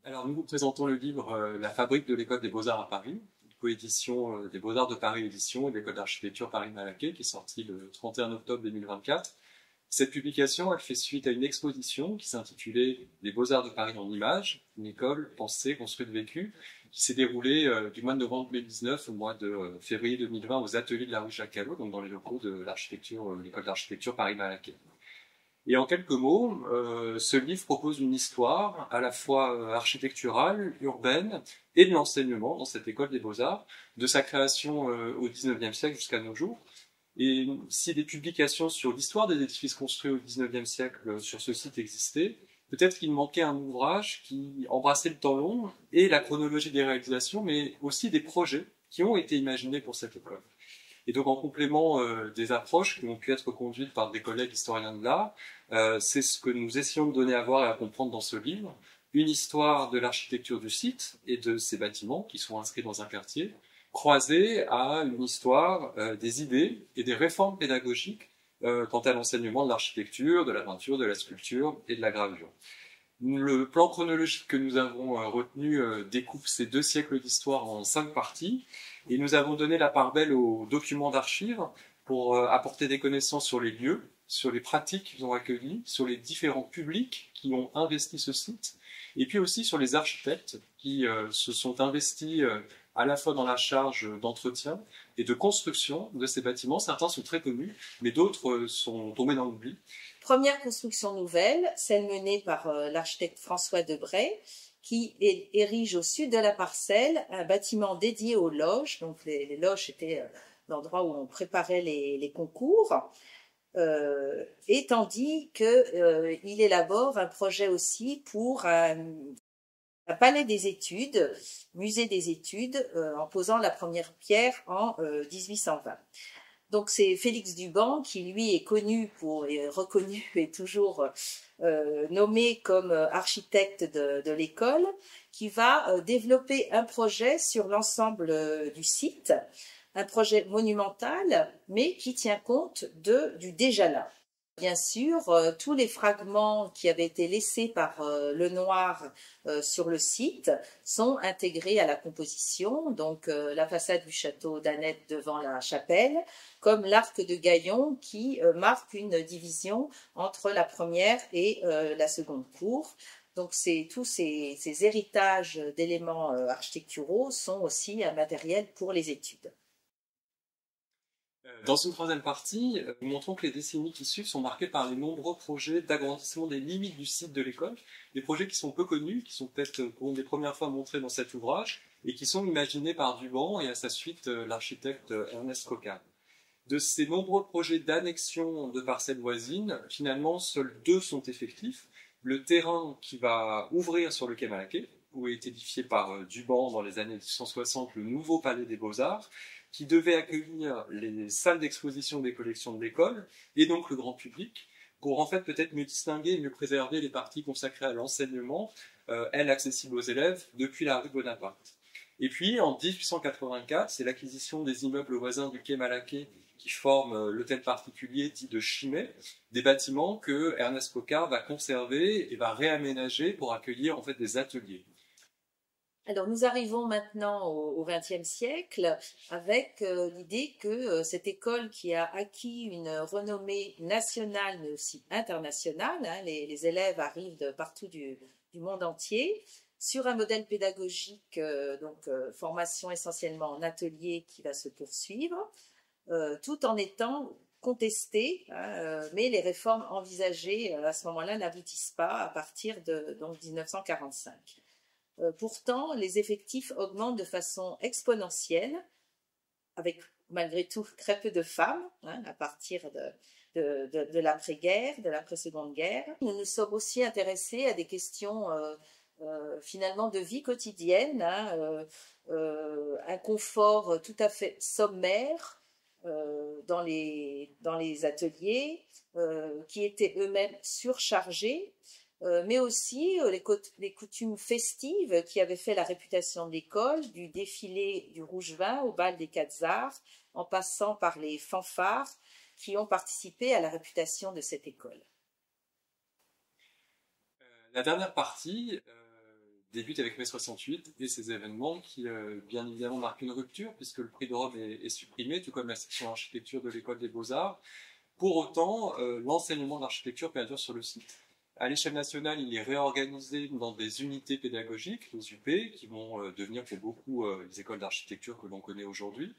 Alors, nous vous présentons le livre La fabrique de l'école des beaux-arts à Paris, une coédition des Beaux-Arts de Paris Édition et de l'école d'architecture Paris-Malaquais, qui est sortie le 31 octobre 2024. Cette publication, elle fait suite à une exposition qui s'intitulait Les Beaux-Arts de Paris en images, une école pensée, construite, vécue, qui s'est déroulée du mois de novembre 2019 au mois de février 2020 aux ateliers de la rue Jacques-Callot, donc dans les locaux de l'architecture, l'école d'architecture Paris-Malaquais. Et en quelques mots, ce livre propose une histoire à la fois architecturale, urbaine et de l'enseignement dans cette école des beaux-arts, de sa création au XIXe siècle jusqu'à nos jours. Et si des publications sur l'histoire des édifices construits au XIXe siècle sur ce site existaient, peut-être qu'il manquait un ouvrage qui embrassait le temps long et la chronologie des réalisations, mais aussi des projets qui ont été imaginés pour cette école. Et donc, en complément des approches qui ont pu être conduites par des collègues historiens de l'art, c'est ce que nous essayons de donner à voir et à comprendre dans ce livre, une histoire de l'architecture du site et de ses bâtiments qui sont inscrits dans un quartier, croisée à une histoire des idées et des réformes pédagogiques quant à l'enseignement de l'architecture, de la peinture, de la sculpture et de la gravure. Le plan chronologique que nous avons retenu découpe ces 2 siècles d'histoire en 5 parties, et nous avons donné la part belle aux documents d'archives pour apporter des connaissances sur les lieux, sur les pratiques qu'ils ont accueillies, sur les différents publics qui ont investi ce site, et puis aussi sur les architectes qui se sont investis à la fois dans la charge d'entretien et de construction de ces bâtiments. Certains sont très connus, mais d'autres sont tombés dans l'oubli. Première construction nouvelle, celle menée par l'architecte François Debray, qui érige au sud de la parcelle un bâtiment dédié aux loges. Donc les loges étaient l'endroit où on préparait les concours. Et tandis qu'il élabore un projet aussi pour un palais des études, musée des études, en posant la première pierre en 1820. Donc c'est Félix Duban qui lui est connu est reconnu et toujours nommé comme architecte de l'école, qui va développer un projet sur l'ensemble du site, un projet monumental, mais qui tient compte du déjà là. Bien sûr, tous les fragments qui avaient été laissés par Lenoir sur le site sont intégrés à la composition, donc la façade du château d'Aneth devant la chapelle, comme l'arc de Gaillon qui marque une division entre la première et la seconde cour. Donc tous ces héritages d'éléments architecturaux sont aussi un matériel pour les études. Dans une troisième partie, nous montrons que les décennies qui suivent sont marquées par les nombreux projets d'agrandissement des limites du site de l'école, des projets qui sont peu connus, qui sont peut-être pour une des premières fois montrés dans cet ouvrage, et qui sont imaginés par Duban et à sa suite l'architecte Ernest Coquard. De ces nombreux projets d'annexion de parcelles voisines, finalement, seuls 2 sont effectifs. Le terrain qui va ouvrir sur le quai Malaquais, où est édifié par Duban dans les années 1860 le nouveau palais des Beaux-Arts, qui devait accueillir les salles d'exposition des collections de l'école, et donc le grand public, pour en fait peut-être mieux distinguer et mieux préserver les parties consacrées à l'enseignement, elles accessibles aux élèves, depuis la rue Bonaparte. Et puis, en 1884, c'est l'acquisition des immeubles voisins du quai Malaquais qui forment l'hôtel particulier dit de Chimay, des bâtiments que Ernest Coquard va conserver et va réaménager pour accueillir en fait des ateliers. Alors nous arrivons maintenant au XXe siècle avec l'idée que cette école qui a acquis une renommée nationale mais aussi internationale, hein, les élèves arrivent de partout du monde entier, sur un modèle pédagogique, formation essentiellement en atelier qui va se poursuivre, tout en étant contesté, hein, mais les réformes envisagées à ce moment-là n'aboutissent pas à partir de 1945. Pourtant, les effectifs augmentent de façon exponentielle, avec malgré tout très peu de femmes, hein, à partir de l'après-guerre, de l'après-seconde guerre. Nous nous sommes aussi intéressés à des questions finalement de vie quotidienne, hein, un confort tout à fait sommaire dans les ateliers, qui étaient eux-mêmes surchargés, mais aussi les coutumes festives qui avaient fait la réputation de l'école, du défilé du rouge vin au bal des 4 arts, en passant par les fanfares qui ont participé à la réputation de cette école. La dernière partie débute avec mai 68 et ces événements qui, bien évidemment, marquent une rupture puisque le prix de Rome est supprimé, tout comme la section architecture de l'école des Beaux-Arts. Pour autant, l'enseignement d'architecture perdure sur le site. À l'échelle nationale, il est réorganisé dans des unités pédagogiques, les UP, qui vont devenir pour beaucoup les écoles d'architecture que l'on connaît aujourd'hui.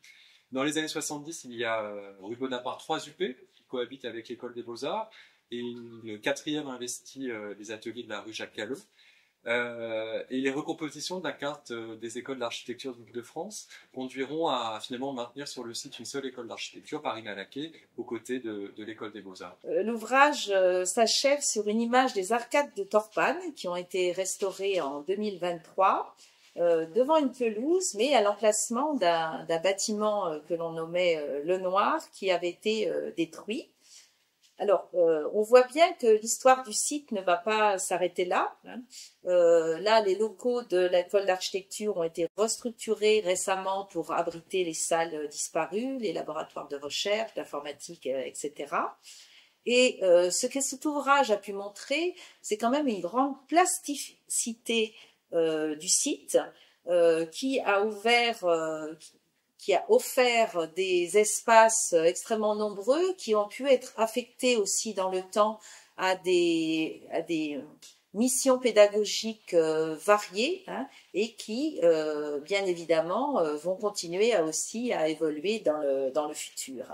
Dans les années 70, il y a rue Bonaparte 3 UP qui cohabitent avec l'école des Beaux-Arts et une quatrième investit les ateliers de la rue Jacques Callot. Et les recompositions de la carte des écoles d'architecture d'Île-de-France conduiront à finalement maintenir sur le site une seule école d'architecture, Paris-Malaquais, aux côtés de l'école des Beaux-Arts. L'ouvrage s'achève sur une image des arcades de Torpanne qui ont été restaurées en 2023 devant une pelouse, mais à l'emplacement d'un bâtiment que l'on nommait Le Noir qui avait été détruit. Alors, on voit bien que l'histoire du site ne va pas s'arrêter là. Là, les locaux de l'école d'architecture ont été restructurés récemment pour abriter les salles disparues, les laboratoires de recherche, d'informatique, etc. Et ce que cet ouvrage a pu montrer, c'est quand même une grande plasticité du site qui a offert des espaces extrêmement nombreux qui ont pu être affectés aussi dans le temps à des missions pédagogiques variées et qui, bien évidemment, vont continuer aussi à évoluer dans le futur.